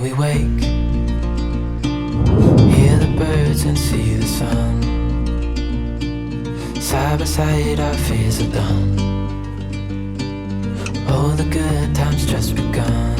we wake, hear the birds and see the sun. Side by side our fears are done. All the good times just begun.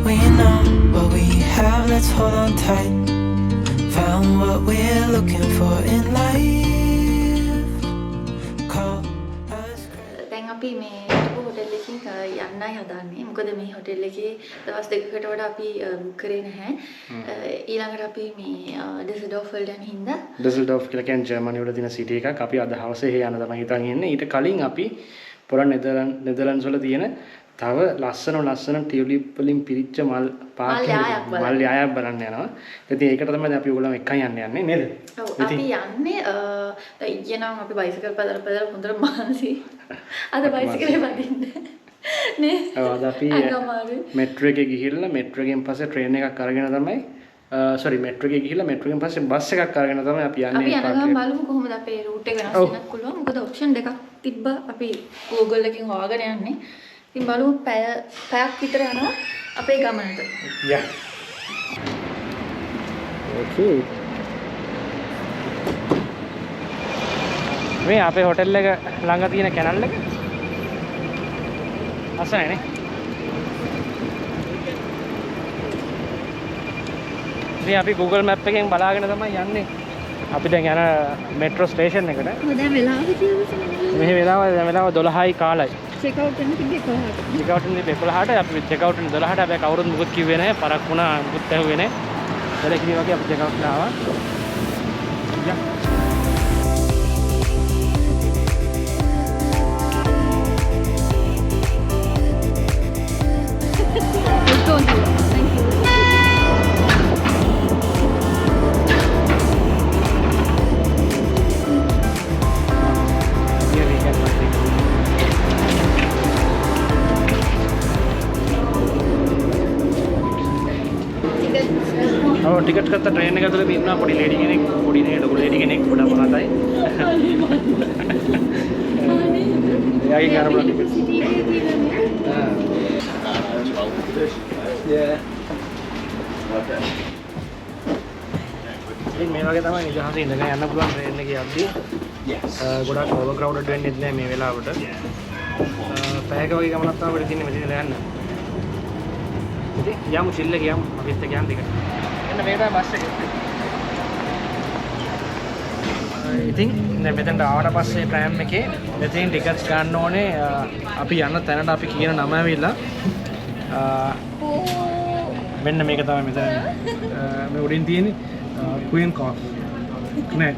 We know what we have, let's hold on tight. Found what we're looking for in life. Call us crazy. දැන් අපි මේ hotel එකකින් යන්නයි හදන්නේ. මොකද මේ hotel එකේ දවස් දෙකකට වඩා අපි බුක් කරේ නැහැ. ඊළඟට අපි මේ ඩෙසල්ඩෝෆ් වලට යන හින්දා ඩෙසල්ඩෝෆ් කියලා කියන්නේ ජර්මනි වල තියෙන සිටි එකක්. අපි අද හවසේ එහෙ යන තමයි හිතන් ඉන්නේ. ඊට කලින් අපි පොර නෙදර්ලන්ඩ්ස් වල තියෙන තව ලස්සන ටියුලිප් වලින් පිරිච්ච මල් යායක් බලන්න යනවා. ඉතින් ඒකට තමයි අපි ඔයගොල්ලෝ එක්කන් යන්නේ නේද? ඔව් අපි යන්නේ ඊයේනම් අපි බයිසිකල් පදලා හොඳට මහන්සි. අද බයිසිකලේ වදින්නේ. නේ? ඔව් අද අපි මෙට්‍රෝ එකේ ගිහිල්ලා මෙට්‍රෝ එකෙන් පස්සේ ට්‍රේන් එකක් අරගෙන තමයි මෙට්‍රෝ එකේ ගිහිල්ලා මෙට්‍රෝ එකෙන් පස්සේ බස් එකක් අරගෙන තමයි අපි යන්නේ. අපි යනවා බලමු කොහොමද අපේ රූට් එක වෙනස් වෙන්නත් පුළුවන්. මොකද ඔප්ෂන් දෙකක් තිබ්බා. අපි Google එකකින් හොයාගෙන යන්නේ. ඉතින් බලමු පැයක් විතර යනවා අපේ ගමනට. Yeah. Okay. මේ අපේ හොටෙල් එක ළඟ තියෙන කැනල් එක. අසනනේ. ඉතින් අපි Google Map එකෙන් බලාගෙන තමයි යන්නේ. අපි දැන් යන මෙට්‍රෝ ස්ටේෂන් එකට. දැන් වෙලාව කිව්වද? මේ වෙලාව 12යි කාලයි. චෙක් අවුට් වෙන තිබ්බේ 11ට. චෙක් අවුට් වෙන්නේ 11ට. අපි චෙක් අවුට් වෙන්නේ 12ට. හැබැයි කවුරුත් මුකුත් කිව්වේ නැහැ. පරක් වුණා මුකුත් ඇහුවේ නැහැ. ඒල කිවි වගේ අපි චෙක් අවුට් කරලා ආවා. ටිකට් ගත්ත ට්‍රේන් එක ඇතුලේ ඉන්නවා පොඩි ලේඩි කෙනෙක් පොඩි නේ ලොකු ලේඩි කෙනෙක් පොඩ මහතයි. එයාගේ කරමුණ ටිකට්. ඉතින් මේ වගේ තමයි නිදහසේ ඉඳගෙන යන්න පුළුවන් ට්‍රේන් එකේ යද්දී. ගොඩක් ඕවර් ක්‍රවුඩඩ් වෙන්නේ නැහැ මේ වෙලාවට. පැයක වගේ ගමනක් තමයි අපිට තියෙන්නේ මෙතන යන්න. ඉතින් යමු චිල්ල ගියමු අපිත් එක්ක යන්න දෙක. එන්න මේ තමයි බස් එක. ඉතින් දැන් මෙතනට ආවට පස්සේ ප්‍රෑම් එකේ මෙතනින් ටිකට්ස් ගන්න ඕනේ. අපි යන තැනට අපි කියන නම ඇවිල්ලා මෙන්න මේක තමයි මෙතන මේ උඩින් තියෙන්නේ Keukenhof. නෑ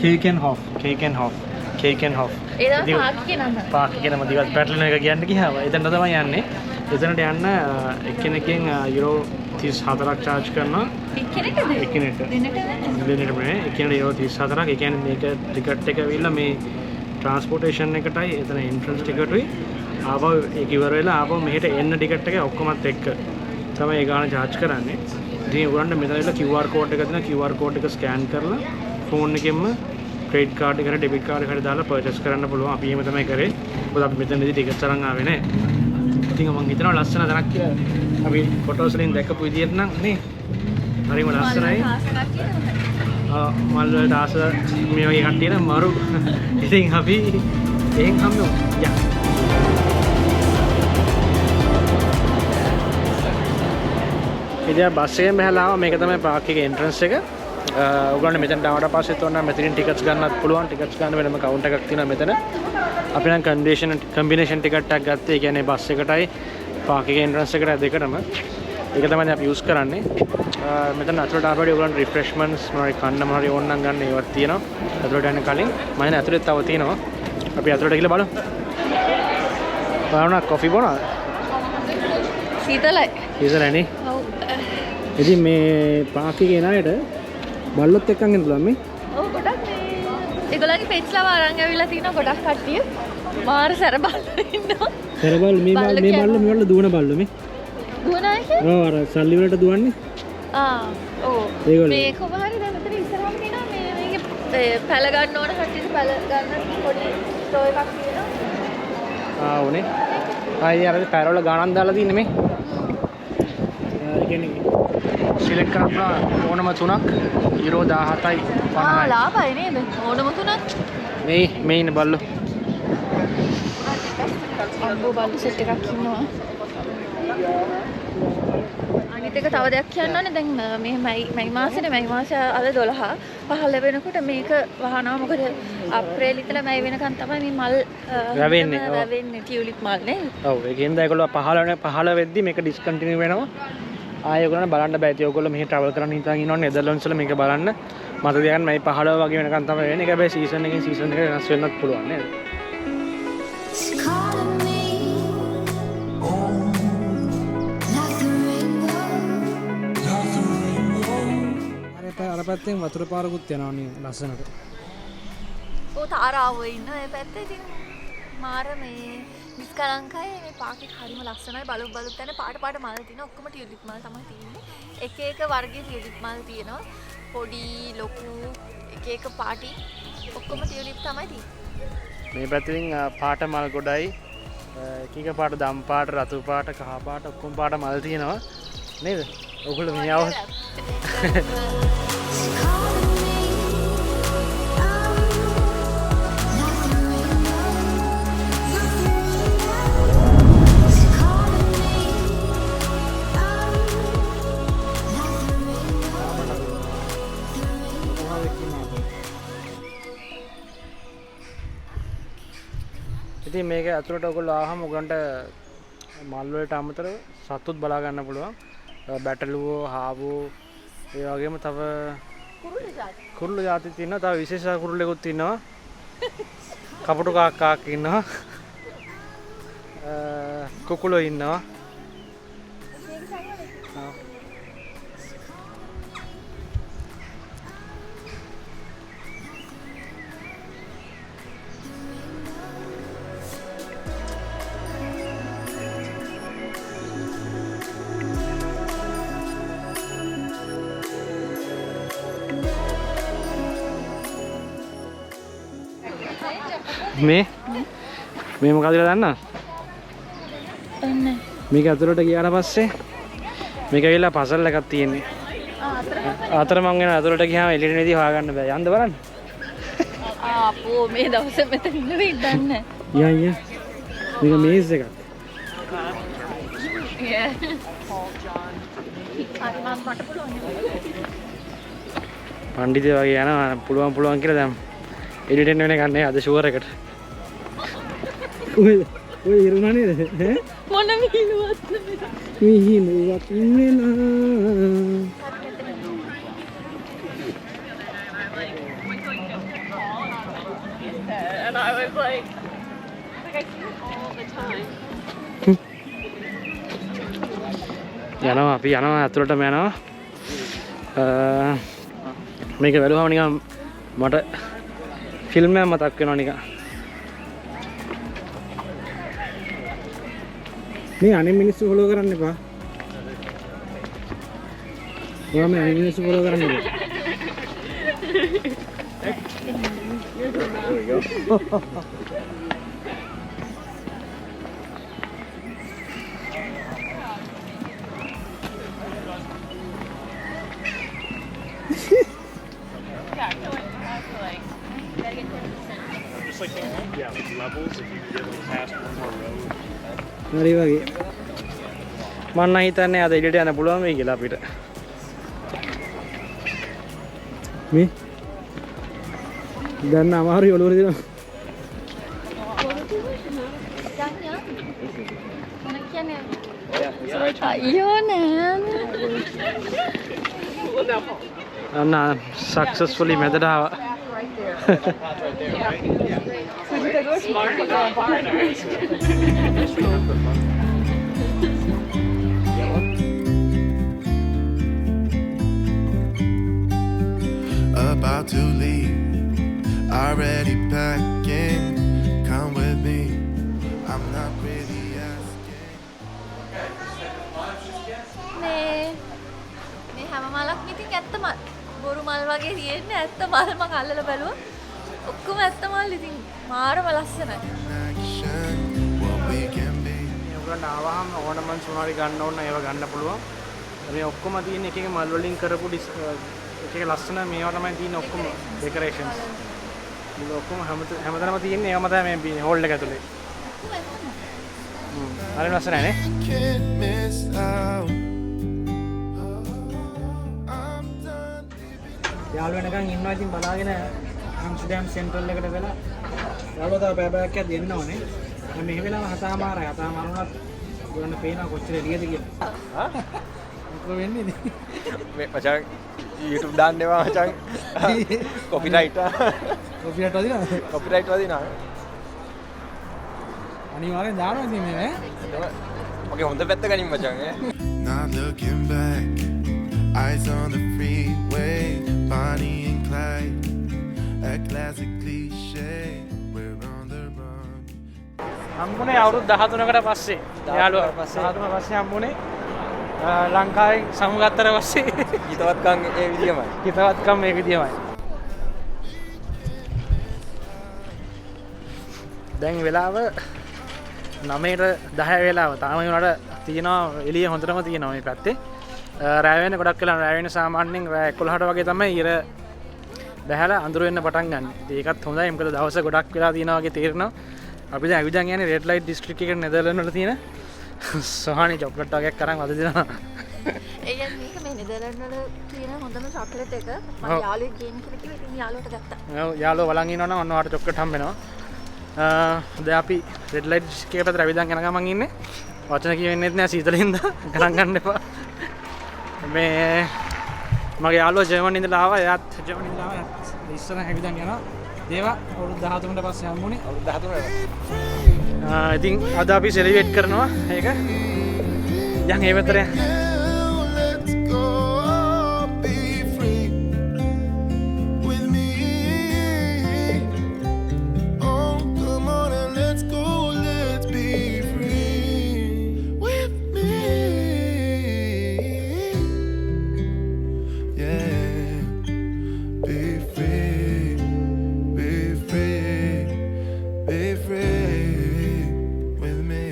Keukenhof. ඒ තමයි පාර්කිගේ නම. පාර්කිගේ නම දිවත් පැටලෙන එක කියන්න ගියාම එතන තමයි යන්නේ. එතනට යන්න එක්කෙනෙක්ගෙන් යුරෝ 34ක් charge කරනවා. එක්කෙනෙක්ට දිනට නේ. එක්කෙනෙක්ට යුරෝ 34ක්. ඒ කියන්නේ මේක ටිකට් එක ඇවිල්ලා මේ ට්‍රාන්ස්පෝර්ටේෂන් එකටයි එතන එන්ට්‍රන්ස් ටිකටුයි ආපහු ඒක ඉවර වෙලා ආපහු මෙහෙට එන්න ටිකට් එක ඔක්කොමත් එක්ක තමයි ඒ ගාන charge කරන්නේ. ඉතින් උගලන්ට මෙතන ඉන්න QR code එක දෙනවා. QR code එක ස්කෑන් කරලා ෆෝන් එකෙන්ම ක්‍රෙඩිට් කාඩ් එකට ඩෙබිට් කාඩ් එකට දාලා පර්චේස් කරන්න පුළුවන්. අපි එහෙම තමයි කරේ. මොකද අපි මෙතනදී ටිකට්ස් අරන් ආවේ නෑ. ඉතින් මම හිතනවා ලස්සන තැනක් කියලා. අපි ෆොටෝස් වලින් දැකපු විදියට නම් නේ. හරිම ලස්සනයි. මල් වලට ආස මේ වගේ කට්ටිය නම් මරු. ඉතින් අපි එහෙන් හම්බෙමු. යා. ඉතින් බස් එකෙන් බහලා ආවා. මේක තමයි පාර්ක් එකේ එන්ට්‍රන්ස් එක. ඔයගොල්ලෝ මෙතනට ආවට පස්සේ තෝරන මෙතනින් ටිකට්ස් ගන්නත් පුළුවන්. ටිකට්ස් ගන්න වෙනම කවුන්ටර් එකක් තියෙනවා මෙතන. අපි නම් කම්බිනේෂන් ටිකට් එකක් ගත්තේ. ඒ කියන්නේ බස් එකටයි පාර්ක් එකේ එන්ට්‍රන්ස් එකට දෙකටම. ඒක තමයි අපි යූස් කරන්නේ. මෙතන අතුලට ආපහු ඔයගොල්ලෝ රිෆ්‍රෙෂ්මන්ට්ස් මොනවාරි කන්න මොනවාරි ඕන නම් ගන්න ඒවත් තියෙනවා. අතුලට යන්න කලින් මම හිතන්නේ අතුලේ තව තියෙනවා. අපි අතුලට ගිහලා බලමු. බලන්න කොෆි බොනවද? සීතලයි. සීතලයි නේ? ඔව්. ඉතින් මේ පාර්ක් එකේ ණයට බල්ලොත් එක්කන් එන්න පුළුවන් මේ? ඔව් ගොඩක් මේ ඒගොල්ලන්ගේ පෙට්ස්ලාව අරන් ඇවිල්ලා තිනවා ගොඩක් කට්ටිය. මාර සැර බල්ලෝ ඉන්නවා. සැර බල්ලෝ මේ බල්ලෝ මෙවල දුවන බල්ලෝ මේ. දුවනයි? ඔව් අර සල්ලි වලට දුවන්නේ. ඔව්. මේ කොහොම හරි දැන් මෙතන ඉස්සරහම තියෙනවා මේකේ පැල ගන්න ඕන කට්ටියට පැල ගන්න පොඩි ස්ටෝ එකක් තියෙනවා. උනේ. ආයේ අර පැරවල ගානක් දාලා තින්නේ මේ. ඒ කියන්නේ සිලෙක්ට් කරලා ඕනම තුනක් යුරෝ 17යි 50යි. ලාභයි නේද? ඕනම තුනක්. මේ ඉන්න බල්ලෝ. අම්බෝ බල්ලු සෙට් එකක් ඉන්නවා. අනිත් එක තව දෙයක් කියන්න ඕනේ. දැන් මේ මයි මාසේ අද 12 වෙනකොට මේක වහනවා. මොකද අප්‍රේල් ඉතල මයි වෙනකන් තමයි මේ මල් වැවෙන්නේ ටියුලිප් මල් නේ. ඔව් ඒකෙන්ද ඒගොල්ලෝ 15 වෙද්දි මේක ඩිස්කන්ටිනියු වෙනවා. ආයෙ ඔයගොල්ලෝ බලන්න බෑ. ඉතින් ඔයගොල්ලෝ මෙහි ට්‍රැවල් කරන්න හිතාගෙන ඉන්නවනේ නෙදර්ලන්ඩ්ස් වල මේක බලන්න. මට දෙයක් මයි 15 වගේ වෙනකන් තමයි වෙන්නේ. ඒක හැබැයි සීසන් එකෙන් සීසන් එකට වෙනස් වෙන්නත් පුළුවන් නේද? අර පැත්තෙන් වතුර පාරකුත් යනවා නේ ලස්සනට. ඔය තාරාව ඉන්න ඒ පැත්තේ ඉතින් මාර මේ නිස්කලංකයි මේ පාකේ හරිම ලස්සනයි. බලුත් යන පාට මල් තියෙනවා. ඔක්කොම ටියුලිප් මල් තමයි තියෙන්නේ. එක වර්ගයේ ටියුලිප් මල් තියෙනවා. පොඩි ලොකු එක පාටි ඔක්කොම ටියුලිප් තමයි තියෙන්නේ. මේ පැත්තෙන් පාට මල් ගොඩයි. එක පාට දම් පාට, රතු පාට, කහ පාට ඔක්කොම පාට මල් තියෙනවා. නේද? ඔයගොල්ලෝ මේ ආවොත් ඉතින් මේක ඇතුළට ඔයගොල්ලෝ ආවම උගන්ට මල් වලට අමතරව සතුත් බලා ගන්න පුළුවන්. බැටළුවෝ, හාවෝ, ඒ වගේම තව කුරුල්ල జాති තියෙනවා. තව විශේෂ කුරුල්ලෙකුත් ඉන්නවා. කපටු කාක්කාක් ඉන්නවා. කුකුලෝ ඉන්නවා. මේ මොකද කියලා දන්නවද? දන්නේ. මේක ඇතුළට ගියාට පස්සේ මේක ඇවිල්ලා පසල් එකක් තියෙන්නේ. අතර මං වෙන ඇතුළට ගියාම එළියට නෙදී හොයාගන්න බෑ. යන්න බලන්න. ආපෝ මේ දවසේ මෙතන ඉන්න වෙයි දන්නේ. යන්න. මේක මේස් එකක්. පණ්ඩිතය වගේ යනවා පුළුවන් කියලා දැන් එඩිට් එන්න වෙන ගන්නේ අද ෂුවර් එකට. ඔය ඉරුණා නේද? ඈ මොන මිහිනුවත් මිහිනුවත් නෙනා. And I was like I see all the time. යනවා අපි යනවා ඇතුළටම යනවා. මේක වැළුවාම නිකන් මට ෆිල්ම් එකක් මතක් වෙනවා නිකන්. මේ අනේ මිනිස්සු ෆලෝ කරන්න එපා. ඔයා මේ අනේ මිනිස්සු ෆලෝ කරන්න එපා. හරි වගේ මම හිතන්නේ අද එළියට යන්න පුළුවන් වෙයි කියලා අපිට. මේ දැන් අමාරුයි ඔලුවර දෙනවා. අයියෝ නෑ. අන්න සක්සස්ෆුලි මැදට ආවා. About to leave, already packing. Come with me, I'm not really asking. මේ හැම මලක්ම ඉතින් ඇත්ත මල් බොරු මල් වගේ තියෙන්නේ. ඇත්ත මල් මම අල්ලලා බලුවා. ඔක්කොම ඇත්ත මල් ඉතින් මාරම ලස්සනයි. Action, we'll ඔයගොල්ලෝ ආවහම ඕනමන්ස් මොනවාරි ගන්න ඕන ඒවා ගන්න පුළුවන්. මේ ඔක්කොම තියෙන එක එක මල් වලින් කරපු එක එක ලස්සන මේවා තමයි තියෙන ඔක්කොම ඩෙකරේෂන්ස්. මේ ඔක්කොම හැමතැනම තියෙන්නේ ඒවා තමයි මේ හෝල් එක ඇතුලේ. හරි ලස්සනයි නේ. Can't miss out. යාළුවා නිකන් ඉන්නවා ඉතින් බලාගෙන ඇම්ස්ටර්ඩම් සෙන්ට්‍රල් එකට වෙලා යාළුවා තව පැය පැයක් යක් දෙන්න ඕනේ. මම මෙහෙ වෙලාම 7:00මාරයි 7:00මාර වුණත් ගොන්න පේනවා කොච්චර එළියද කියලා. හා? මොකද වෙන්නේ ඉතින්? මේ මචං YouTube දාන්න එපා මචං. Copyright copyright වදිනවද? කොපිරයිට් වදිනවා. අනිවාර්යෙන් දානවා ඉතින් මේ ඈ. ඔගේ හොඳ පැත්ත ගනින් මචං ඈ. Not looking back. Eyes on the freeway. Bonnie and Clyde. A classic cliche. We're on the run. හම්බුනේ අවුරුදු 13කට පස්සේ. යාළුවා 13 පස්සේ හම්බුනේ. ලංකාවෙන් සමුගත්තට පස්සේ හිතවත්කම් ඒ විදියමයි. හිතවත්කම් මේ විදියමයි. දැන් වෙලාව 9:10 වෙලාව. තාම උනාට තියෙනවා එළිය හොඳටම තියෙනවා මේ පැත්තේ. රැය වෙන ගොඩක් වෙලා රැය වෙන සාමාන්‍යයෙන් රැය 11ට වගේ තමයි ඉර බැහැලා අඳුර වෙන්න පටන් ගන්න. ඉතින් ඒකත් හොඳයි. මොකද දවස ගොඩක් වෙලා තියෙනවා වගේ තේරෙනවා. අපි දැන් ඇවිදන් යන්නේ රෙඩ් ලයිට් ඩිස්ට්‍රික්ට් එකේ නෙදර්ලන්ඩ් වල තියෙන සොහානි චොක්ලට් වගේක් අරන් වද දෙනවා. ඒ කියන්නේ මේක මේ නෙදර්ලන්ඩ් වල තියෙන හොඳම චොක්ලට් එක. මම යාළුවෙක් ගේන්න කියලා කිව්වා. ඉතින් යාළුවට ගත්තා. ඔව් යාළුවා බලන් ඉන්නවනම් ඔන්න ඔයාලට චොක්ලට් හම්බ වෙනවා. දැන් අපි රෙඩ් ලයිට් ඩිස්ට්‍රික්ට් එකට පැත්තට ඇවිදන් යන ගමන් ඉන්නේ. වචන කියවෙන්නේත් නෑ සීතලින්ද ගණන් ගන්න එපා. මේ මගේ යාළුවා ජර්මනියෙන් ඉඳලා ආවා. එයාත් ජර්මනියෙන් ඉඳලා ආවා. ඉස්සර හැවිදන් යනවා. දේවා අවුරුදු 13කට පස්සේ හම්බුනේ. අවුරුදු 13 ඉතින් අද අපි සෙලිබ්‍රේට් කරනවා ඒක. යන් ඒ වෙතර Let's go. Be free with me. Oh, come on and let's go. Let's be free with me. Yeah. Be free. Be free. Be free with me.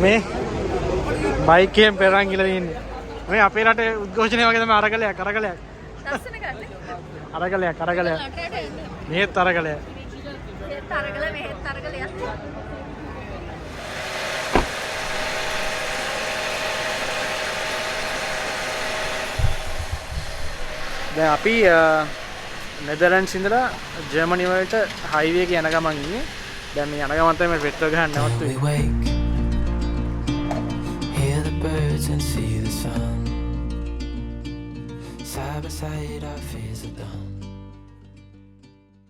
මේ බයික් එකෙන් පෙරන් ගිහලා ඉන්නේ. මේ අපේ රටේ උද්ඝෝෂණය වගේ තමයි අරගලයක්. ලස්සන ගන්න. අරගලයක්. මෙහෙත් අරගලයක්. මෙහෙත් අරගල මෙහෙත් අරගලයක්. දැන් අපි නෙදර්ලන්ඩ්ස් ඉඳලා ජර්මනි වලට හයිවේ එක යන ගමන් ඉන්නේ. දැන් මේ යන ගමන් තමයි පෙට්‍රල් ගහන්න We නවත්තුවේ. wake, hear the birds and see the sun. Side by side, our fears are done.